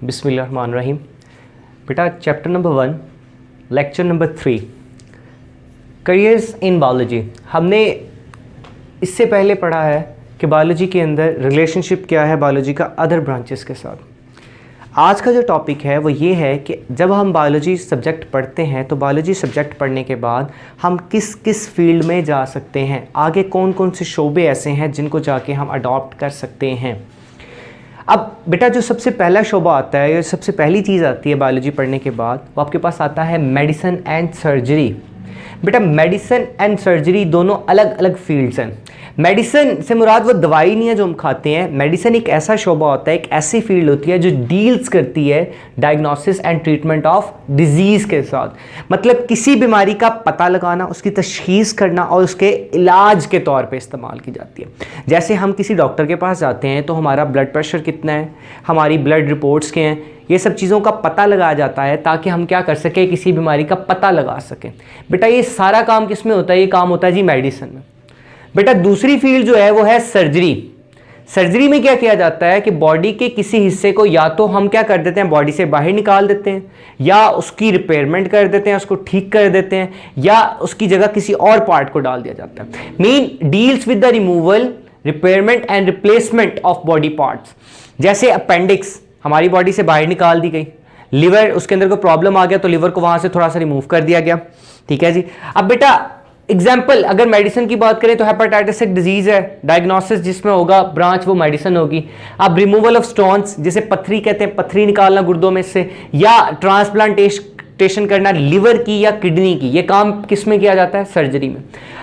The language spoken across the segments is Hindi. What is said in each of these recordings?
बिस्मिल्लाहिर्रहमानिर्रहीम। बेटा chapter number 1 lecture number 3 careers in biology. हमने इससे पहले पढ़ा है कि बायोलॉजी के अंदर रिलेशनशिप क्या है बायोलॉजी का अदर ब्रांचेस के साथ। आज का जो टॉपिक है वो ये है कि जब हम बायोलॉजी सब्जेक्ट पढ़ते हैं तो बायोलॉजी सब्जेक्ट पढ़ने के बाद हम किस किस फील्ड में जा सकते हैं, आगे कौन कौन से शोबे ऐसे हैं जिनको जाके हम अडॉप्ट कर सकते हैं। अब बेटा जो सबसे पहला शोबा आता है या सबसे पहली चीज़ आती है बायोलॉजी पढ़ने के बाद वो आपके पास आता है मेडिसिन एंड सर्जरी। बेटा मेडिसिन एंड सर्जरी दोनों अलग अलग फील्ड्स हैं। मेडिसिन से मुराद वो दवाई नहीं है जो हम खाते हैं। मेडिसिन एक ऐसा शोबा होता है, एक ऐसी फील्ड होती है जो डील्स करती है diagnosis and treatment of disease के साथ। मतलब किसी बीमारी का पता लगाना, उसकी तशखीस करना और उसके इलाज के तौर पे इस्तेमाल की जाती है। जैसे हम किसी डॉक्टर के पास जाते हैं तो हमारा ब्लड प्रेशर कितना है, हमारी ब्लड रिपोर्ट्स क्या हैं, ये सब चीज़ों का पता लगाया जाता है ताकि हम क्या कर सकें, किसी बीमारी का पता लगा सकें। बेटा ये सारा काम किस में होता है? ये काम होता है जी मेडिसिन में। बेटा दूसरी फील्ड जो है वो है सर्जरी। सर्जरी में क्या किया जाता है कि बॉडी के किसी हिस्से को या तो हम क्या कर देते हैं, बॉडी से बाहर निकाल देते हैं, या उसकी रिपेयरमेंट कर देते हैं, उसको ठीक कर देते हैं, या उसकी जगह किसी और पार्ट को डाल दिया जाता है। Mean deals with the removal, repayment and replacement of body parts. जैसे अपेंडिक्स हमारी बॉडी से बाहर निकाल दी गई, लिवर उसके अंदर कोई प्रॉब्लम आ गया तो लिवर को वहां से थोड़ा सा रिमूव कर दिया गया। ठीक है जी। अब बेटा एग्जाम्पल अगर मेडिसिन की बात करें तो हेपेटाइटिस एक डिजीज है, डायग्नोसिस जिसमें होगा ब्रांच वो मेडिसिन होगी। अब रिमूवल ऑफ स्टोन्स जिसे पथरी कहते हैं, पथरी निकालना गुर्दों में से, या ट्रांसप्लांटेशन करना लिवर की या किडनी की, ये काम किस में किया जाता है? सर्जरी में।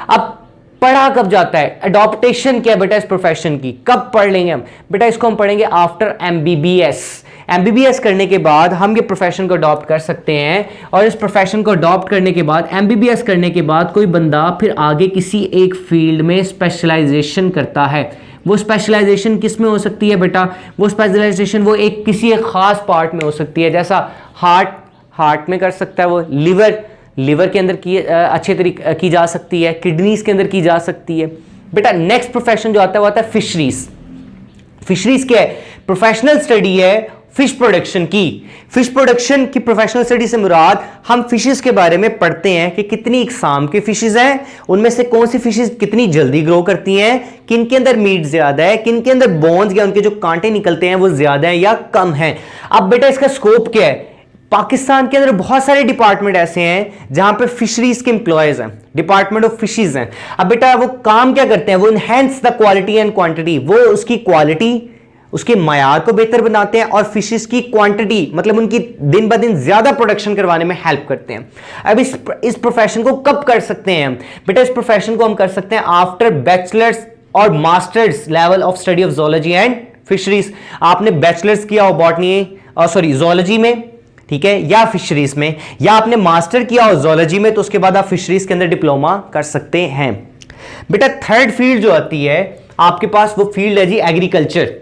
अब पढ़ा कब जाता है, अडॉप्टेशन क्या है बेटा इस प्रोफेशन की, कब पढ़ लेंगे हम? बेटा इसको हम पढ़ेंगे आफ्टर एमबीबीएस। एमबीबीएस करने के बाद हम ये प्रोफेशन को अडॉप्ट कर सकते हैं, और इस प्रोफेशन को अडॉप्ट करने के बाद एमबीबीएस करने के बाद कोई बंदा फिर आगे किसी एक फील्ड में स्पेशलाइजेशन करता है। वो स्पेशलाइजेशन किस में हो सकती है बेटा? वो स्पेशलाइजेशन वो एक किसी एक खास पार्ट में हो सकती है। जैसा हार्ट में कर सकता है वो, लिवर के अंदर की अच्छे तरीके की जा सकती है, किडनीज के अंदर की जा सकती है। बेटा नेक्स्ट प्रोफेशन जो आता है वो आता है फिशरीज। फिशरीज क्या है? प्रोफेशनल स्टडी है फिश प्रोडक्शन की। फिश प्रोडक्शन की प्रोफेशनल स्टडी से मुराद हम फिशेस के बारे में पढ़ते हैं कि कितनी इकसाम के फिशेस हैं, उनमें से कौन सी फिशेस कितनी जल्दी ग्रो करती हैं, किन के अंदर मीट ज्यादा है, किन के अंदर बोन्स या उनके जो कांटे निकलते हैं वो ज्यादा है या कम है। अब बेटा इसका स्कोप क्या है? पाकिस्तान के अंदर बहुत सारे डिपार्टमेंट ऐसे हैं जहां पे फिशरीज के एम्प्लॉयज हैं, डिपार्टमेंट ऑफ फिशेज हैं। अब बेटा वो काम क्या करते हैं? वो enhance the quality and quantity, वो उसकी क्वालिटी, उसके मयार को बेहतर बनाते हैं, और फिशेस की क्वांटिटी मतलब उनकी दिन ब दिन ज्यादा प्रोडक्शन करवाने में हेल्प करते हैं। अब इस प्रोफेशन को कब कर सकते हैं हम? बेटा इस प्रोफेशन को हम कर सकते हैं आफ्टर बैचलर्स और masters level of study of zoology and fisheries. आपने बैचलर्स किया हो बॉटनी जोलॉजी में, ठीक है, या फिशरीज में, या आपने मास्टर किया हो जोलॉजी में, तो उसके बाद आप फिशरीज के अंदर डिप्लोमा कर सकते हैं। बेटा थर्ड फील्ड जो आती है आपके पास वो फील्ड है जी एग्रीकल्चर।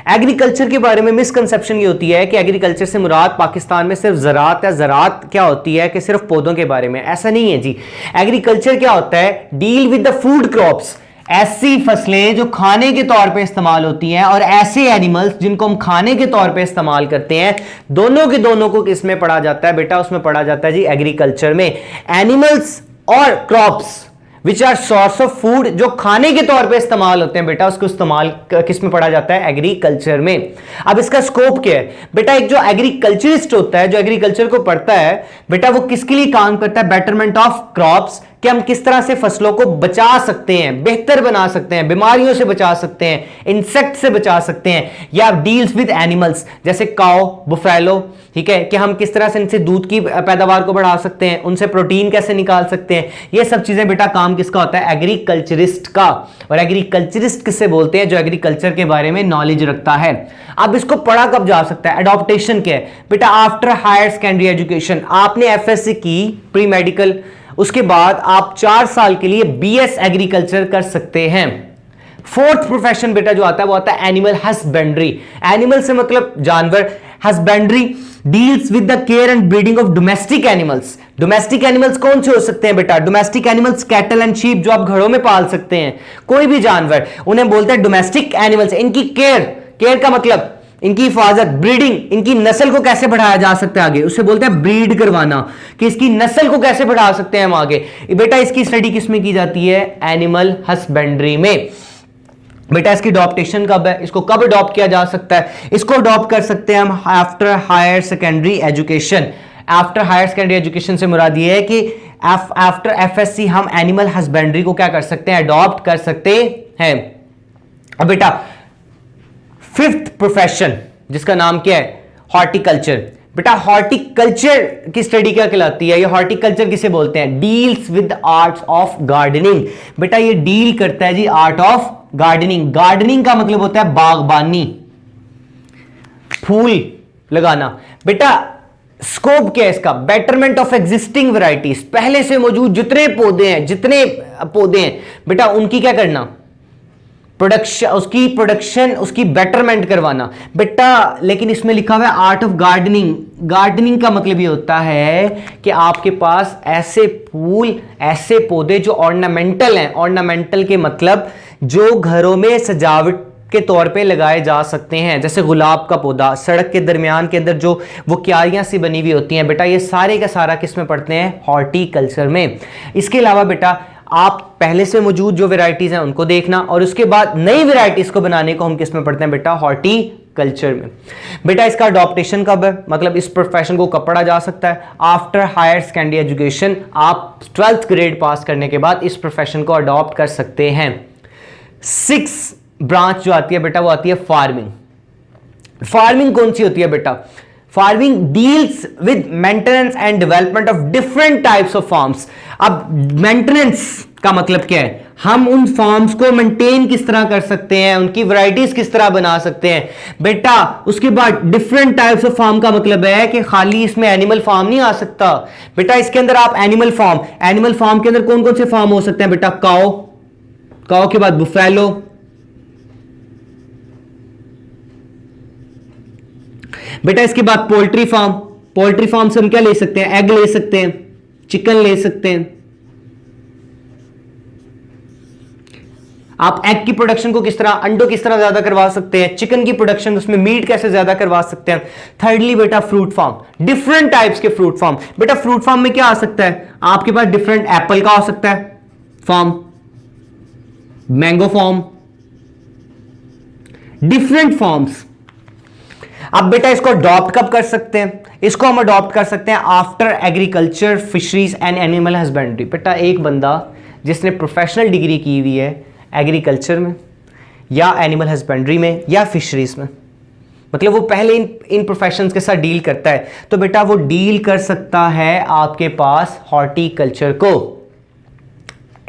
एग्रीकल्चर के बारे में मिसकंसेप्शन ये होती है कि एग्रीकल्चर से मुराद पाकिस्तान में सिर्फ ज़राअत या ज़राअत क्या होती है कि सिर्फ पौधों के बारे में। ऐसा नहीं है जी। एग्रीकल्चर क्या होता है? Deal with the food crops, ऐसी फसलें जो खाने के तौर पे इस्तेमाल होती हैं, और ऐसे एनिमल्स जिनको हम खाने के तौर पे इस्तेमाल करते हैं। दोनों के दोनों को किसमें पढ़ा जाता है बेटा? उसमें पढ़ा जाता है जी एग्रीकल्चर में। एनिमल्स और crops which are source of food, जो खाने के तौर पे इस्तेमाल होते हैं बेटा, उसको इस्तेमाल किस में पढ़ा जाता है? एग्रीकल्चर में। अब इसका स्कोप क्या है बेटा? एक जो एग्रीकल्चरिस्ट होता है, जो एग्रीकल्चर को पढ़ता है बेटा, वो किसके लिए काम करता है? बेटरमेंट ऑफ क्रॉप्स, कि हम किस तरह से फसलों को बचा सकते हैं, बेहतर बना सकते हैं, बीमारियों से बचा सकते हैं, इंसेक्ट से बचा सकते हैं, या डील्स विद एनिमल्स जैसे काउ, बुफेलो, ठीक है, कि हम किस तरह से इनसे दूध की पैदावार को बढ़ा सकते हैं, उनसे प्रोटीन कैसे निकाल सकते हैं। ये सब चीजें बेटा काम किसका होता है? एग्रीकल्चरिस्ट का। और एग्रीकल्चरिस्ट किससे बोलते हैं? जो एग्रीकल्चर के बारे में नॉलेज रखता है। अब इसको पढ़ा कब जा सकता है? अडॉप्टेशन क्या है बेटा? आफ्टर हायर सेकेंडरी एजुकेशन, आपने एफएससी की प्री मेडिकल, उसके बाद आप 4 साल के लिए बीएस एग्रीकल्चर कर सकते हैं। फोर्थ प्रोफेशन बेटा जो आता है वो आता है एनिमल हस्बेंड्री। एनिमल से मतलब जानवर, husbandry deals with the care and breeding of domestic animals. Domestic animals कौन से हो सकते हैं बेटा? Domestic animals cattle and sheep, जो आप घरों में पाल सकते हैं, कोई भी जानवर, उन्हें बोलते हैं डोमेस्टिक एनिमल्स। इनकी केयर का मतलब इनकी हिफाजत, ब्रीडिंग, इनकी नस्ल को कैसे बढ़ाया जा सकता है आगे, उसे बोलते हैं ब्रीड करवाना, कि इसकी नस्ल को कैसे बढ़ा सकते हैं हम आगे। बेटा इसकी स्टडी किस में की जाती है, एनिमल हस्बेंड्री में। बेटा इसकी अडॉप्टेशन कब है, इसको कब अडॉप्ट किया जा सकता है, इसको अडॉप्ट कर सकते हैं हम after higher secondary education. After higher secondary education से मुराद ये है कि आफ्टर एफएससी हम एनिमल हस्बेंड्री को क्या कर सकते हैं, अडॉप्ट कर सकते हैं। अब बेटा फिफ्थ प्रोफेशन जिसका नाम क्या है, हॉर्टिकल्चर। बेटा हॉर्टिकल्चर की स्टडी क्या कहलाती है, ये हॉर्टिकल्चर किसे बोलते हैं, deals with arts of gardening. बेटा ये डील करता है जी आर्ट ऑफ गार्डनिंग। गार्डनिंग का मतलब होता है बागबानी, फूल लगाना। बेटा स्कोप क्या है इसका, बेटरमेंट ऑफ एग्जिस्टिंग वैरायटीज, पहले से मौजूद जितने पौधे हैं बेटा उनकी क्या करना, प्रोडक्शन उसकी बेटरमेंट करवाना। बेटा लेकिन इसमें लिखा हुआ है आर्ट ऑफ गार्डनिंग। गार्डनिंग का मतलब ये होता है कि आपके पास ऐसे फूल, ऐसे पौधे जो ऑर्नामेंटल हैं। ऑर्नामेंटल के मतलब जो घरों में सजावट के तौर पे लगाए जा सकते हैं, जैसे गुलाब का पौधा, सड़क के दरमियान के अंदर जो वो क्यारियां सी बनी हुई होती हैं। बेटा ये सारे का सारा किस में पढ़ते हैं, हॉर्टिकल्चर में। इसके अलावा बेटा आप पहले से मौजूद जो वेराइटीज हैं उनको देखना, और उसके बाद नई वेराइटीज को बनाने को हम किस में पढ़ते हैं बेटा, हॉर्टिकल्चर में। बेटा इसका अडॉप्टेशन कब है, मतलब इस प्रोफेशन को कब पढ़ा जा सकता है, आफ्टर हायर सेकेंडरी एजुकेशन। आप 12th ग्रेड पास करने के बाद इस प्रोफेशन को अडॉप्ट कर सकते हैं। 6 ब्रांच जो आती है बेटा वो आती है फार्मिंग। फार्मिंग कौन सी होती है बेटा, farming deals with maintenance and development of different types of farms. अब मेंटेनेंस का मतलब क्या है, हम उन फार्म्स को मेंटेन किस तरह कर सकते हैं, उनकी वैरायटीज किस तरह बना सकते हैं। बेटा उसके बाद डिफरेंट टाइप्स ऑफ फार्म का मतलब है कि खाली इसमें एनिमल फार्म नहीं आ सकता। बेटा इसके अंदर आप एनिमल फार्म के अंदर कौन कौन से फार्म हो सकते हैं बेटा, काओ के बाद बुफेलो, बेटा इसके बाद पोल्ट्री फार्म से हम क्या ले सकते हैं, एग ले सकते हैं, चिकन ले सकते हैं। आप एग की प्रोडक्शन को किस तरह, अंडों किस तरह ज्यादा करवा सकते हैं, चिकन की प्रोडक्शन उसमें मीट कैसे ज्यादा करवा सकते हैं। थर्डली बेटा फ्रूट फार्म, डिफरेंट टाइप्स के फ्रूट फार्म। बेटा फ्रूट फार्म में क्या आ सकता है, आपके पास डिफरेंट एप्पल का हो सकता है farm, mango farm, different farms. अब बेटा इसको अडॉप्ट कब कर सकते हैं, इसको हम अडॉप्ट कर सकते हैं after agriculture, fisheries and animal husbandry. बेटा एक बंदा जिसने प्रोफेशनल डिग्री की हुई है एग्रीकल्चर में या एनिमल हस्बेंड्री में या फिशरीज में, मतलब वो पहले इन प्रोफेशंस के साथ डील करता है, तो बेटा वो डील कर सकता है आपके पास हॉर्टिकल्चर को।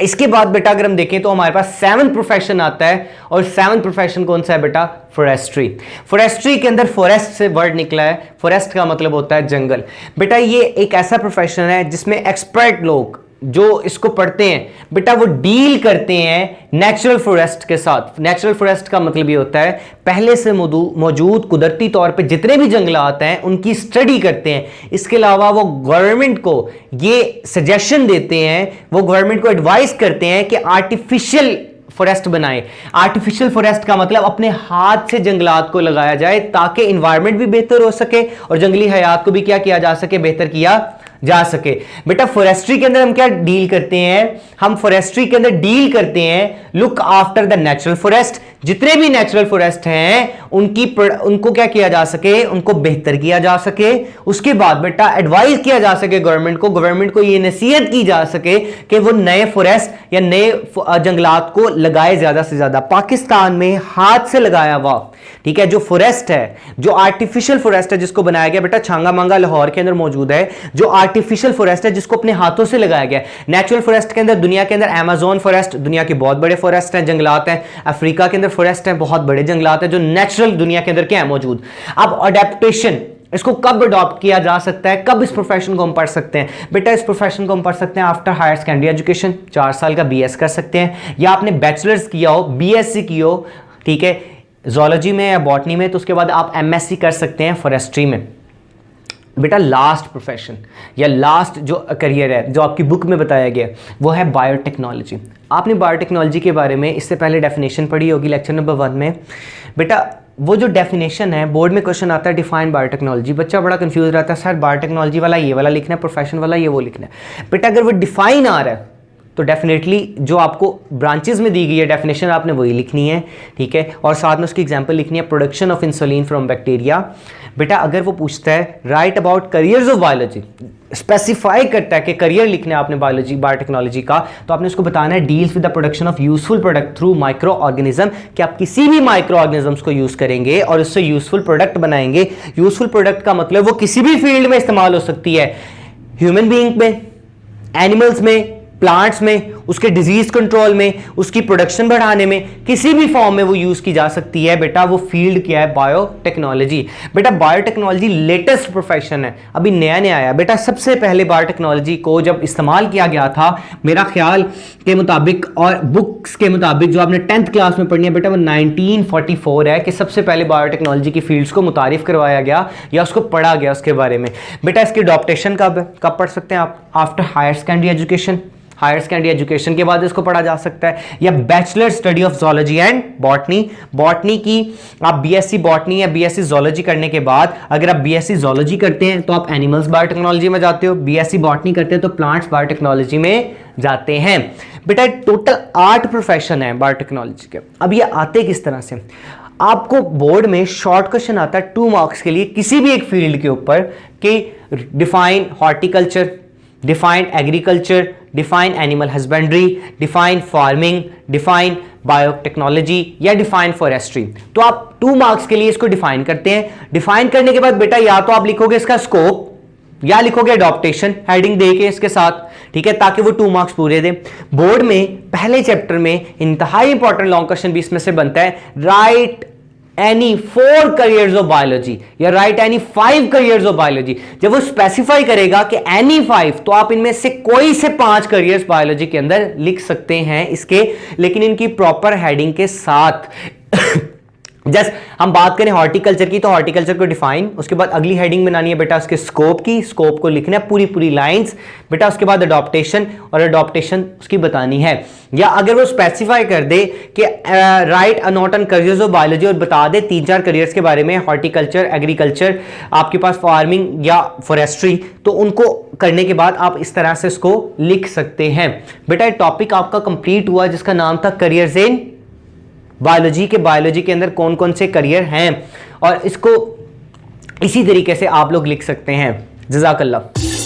इसके बाद बेटा अगर हम देखें तो हमारे पास 7th प्रोफेशन आता है, और 7th प्रोफेशन कौन सा है बेटा, फॉरेस्ट्री। फॉरेस्ट्री के अंदर फॉरेस्ट से वर्ड निकला है, फॉरेस्ट का मतलब होता है जंगल। बेटा ये एक ऐसा प्रोफेशन है जिसमें एक्सपर्ट लोग जो इसको पढ़ते हैं बेटा वो डील करते हैं नेचुरल फॉरेस्ट के साथ। नेचुरल फॉरेस्ट का मतलब ये होता है पहले से मौजूद कुदरती तौर पे जितने भी जंगलात हैं उनकी स्टडी करते हैं। इसके अलावा वो गवर्नमेंट को ये सजेशन देते हैं, वो गवर्नमेंट को एडवाइस करते हैं कि आर्टिफिशियल फॉरेस्ट बनाएं। आर्टिफिशियल फॉरेस्ट का मतलब अपने हाथ से जंगलात को लगाया जाए ताकि एनवायरनमेंट भी बेहतर हो सके और जंगली हयात को भी क्या किया जा सके, बेहतर किया जा सके। बेटा फॉरेस्ट्री के अंदर हम क्या डील करते हैं, हम फॉरेस्ट्री के अंदर डील करते हैं look after the natural forest. जितने भी नेचुरल फॉरेस्ट हैं उनको क्या किया जा सके, उनको बेहतर किया जा सके। उसके बाद बेटा एडवाइस किया जा सके गवर्नमेंट को ये नसीहत की जा सके कि वो नए फॉरेस्ट या नए जंगलात को लगाए ज्यादा से ज्यादा। पाकिस्तान में हाथ से लगाया हुआ, ठीक है, जो फॉरेस्ट है, जो आर्टिफिशियल फॉरेस्ट है जिसको बनाया गया बेटा छांगा मांगा लाहौर के अंदर मौजूद है, जो आर्टिफिशियल फॉरेस्ट है जिसको अपने हाथों से लगाया गया। नेचुरल फॉरेस्ट के अंदर दुनिया के अंदर अमेज़न फॉरेस्ट, दुनिया के बहुत बड़े फॉरेस्ट हैं, जंगलात हैं। अफ्रीका के अंदर फॉरेस्ट हैं, बहुत बड़े जंगलात हैं जो नेचुरल दुनिया के अंदर क्या है मौजूद। अब अडेप्टेशन, इसको कब अडॉप्ट किया जा सकता है, कब इस प्रोफेशन को हम पढ़ सकते हैं। बेटा इस प्रोफेशन को हम पढ़ सकते हैं आफ्टर हायर सेकेंडरी एजुकेशन, 4 साल का बीएस कर सकते हैं, या आपने बैचलर्स किया हो, बीएससी की हो, ठीक है, ज़ूलॉजी में या बॉटनी में, तो उसके बाद आप एमएससी कर सकते हैं फॉरेस्ट्री में। बेटा लास्ट प्रोफेशन या लास्ट जो करियर है जो आपकी बुक में बताया गया वो है बायोटेक्नोलॉजी। आपने बायोटेक्नोलॉजी के बारे में इससे पहले डेफिनेशन पढ़ी होगी लेक्चर नंबर 1 में। बेटा वो जो डेफिनेशन है, बोर्ड में क्वेश्चन आता है डिफाइन बायोटेक्नोलॉजी, बच्चा बड़ा कंफ्यूज रहता है, सर बायोटेक्नोलॉजी वाला ये वाला लिखना है, प्रोफेशन वाला ये वो लिखना है। बेटा अगर वो डिफाइन आ रहा है तो डेफिनेटली जो आपको ब्रांचेस में दी गई है डेफिनेशन आपने वही लिखनी है, ठीक है। और साथ में उसकी एग्जांपल लिखनी है, production of insulin from bacteria. बेटा अगर वो पूछता है right about careers of biology, specify करता है कि करियर लिखना है आपने बायोलॉजी बायोटेक्नोलॉजी का, तो आपने उसको बताना है deals with the production of useful product through micro organism, कि आप किसी भी माइक्रो ऑर्गेनिजम्स को यूज करेंगे और उससे यूजफुल प्रोडक्ट बनाएंगे। यूजफुल प्रोडक्ट का मतलब वो किसी भी फील्ड में इस्तेमाल हो सकती है, ह्यूमन बीइंग में, एनिमल्स में, प्लांट्स में, उसके डिजीज कंट्रोल में, उसकी प्रोडक्शन बढ़ाने में, किसी भी फॉर्म में वो यूज की जा सकती है। बेटा वो फील्ड क्या है? बायोटेक्नोलॉजी। बेटा बायोटेक्नोलॉजी लेटेस्ट प्रोफेशन है, अभी नया नया आया। बेटा सबसे पहले बायोटेक्नोलॉजी को जब इस्तेमाल किया गया था, मेरा ख्याल के मुताबिक और बुक्स के मुताबिक जो आपने 10th क्लास में पढ़नी है बेटा, वो 1944 है कि सबसे पहले बायोटेक्नोलॉजी की फील्ड्स को मुतारिफ करवाया गया या उसको पढ़ा गया उसके बारे में। बेटा इसकी अडॉप्टेशन कब पढ़ सकते हैं आप? After higher secondary education. Higher secondary education के बाद इसको पढ़ा जा सकता है, या bachelor study of zoology and botany. Botany की आप बीएससी बॉटनी या बीएससी जोलॉजी करने के बाद अगर आप बीएससी जोलॉजी करते हैं तो आप एनिमल्स बायोटेक्नोलॉजी में जाते हो, बीएससी बॉटनी करते हैं तो प्लांट्स बायोटेक्नोलॉजी में जाते हैं। बेटा टोटल 8 प्रोफेशन है बायोटेक्नोलॉजी के। अब ये आते किस तरह से? आपको बोर्ड में शॉर्ट क्वेश्चन आता है 2 मार्क्स के लिए किसी भी एक फील्ड के ऊपर कि define horticulture, define agriculture, define animal husbandry, define farming, define biotechnology या डिफाइन फॉरेस्ट्री। तो आप 2 मार्क्स के लिए इसको डिफाइन करते हैं। डिफाइन करने के बाद बेटा या तो आप लिखोगे इसका स्कोप या लिखोगे अडॉप्टेशन, हेडिंग दे के इसके साथ, ठीक है, ताकि वो 2 मार्क्स पूरे दे। बोर्ड में पहले चैप्टर में इंतहाई इंपॉर्टेंट लॉन्ग क्वेश्चन भी इसमें से बनता है, write any 4 careers of biology या write any 5 careers of biology. जब वो स्पेसिफाई करेगा कि एनी 5, तो आप इनमें से कोई से 5 करियर्स बायोलॉजी के अंदर लिख सकते हैं इसके, लेकिन इनकी प्रॉपर हेडिंग के साथ। जस्ट हम बात करें हॉर्टिकल्चर की, तो हॉर्टिकल्चर को डिफाइन, उसके बाद अगली हेडिंग बनानी है बेटा उसके स्कोप की, स्कोप को लिखना है पूरी लाइंस बेटा, उसके बाद अडॉप्टेशन, और अडॉप्टेशन उसकी बतानी है। या अगर वो स्पेसिफाई कर दे कि right a note on careers of biology और बता दे 3-4 करियर्स के बारे में, हॉर्टिकल्चर, एग्रीकल्चर, आपके पास फार्मिंग या फॉरेस्ट्री, तो उनको करने के बाद आप इस तरह से इसको लिख सकते हैं। बेटा टॉपिक आपका कंप्लीट हुआ जिसका नाम था करियर्स इन बायोलॉजी के अंदर कौन कौन से करियर हैं, और इसको इसी तरीके से आप लोग लिख सकते हैं। जज़ाकल्लाह।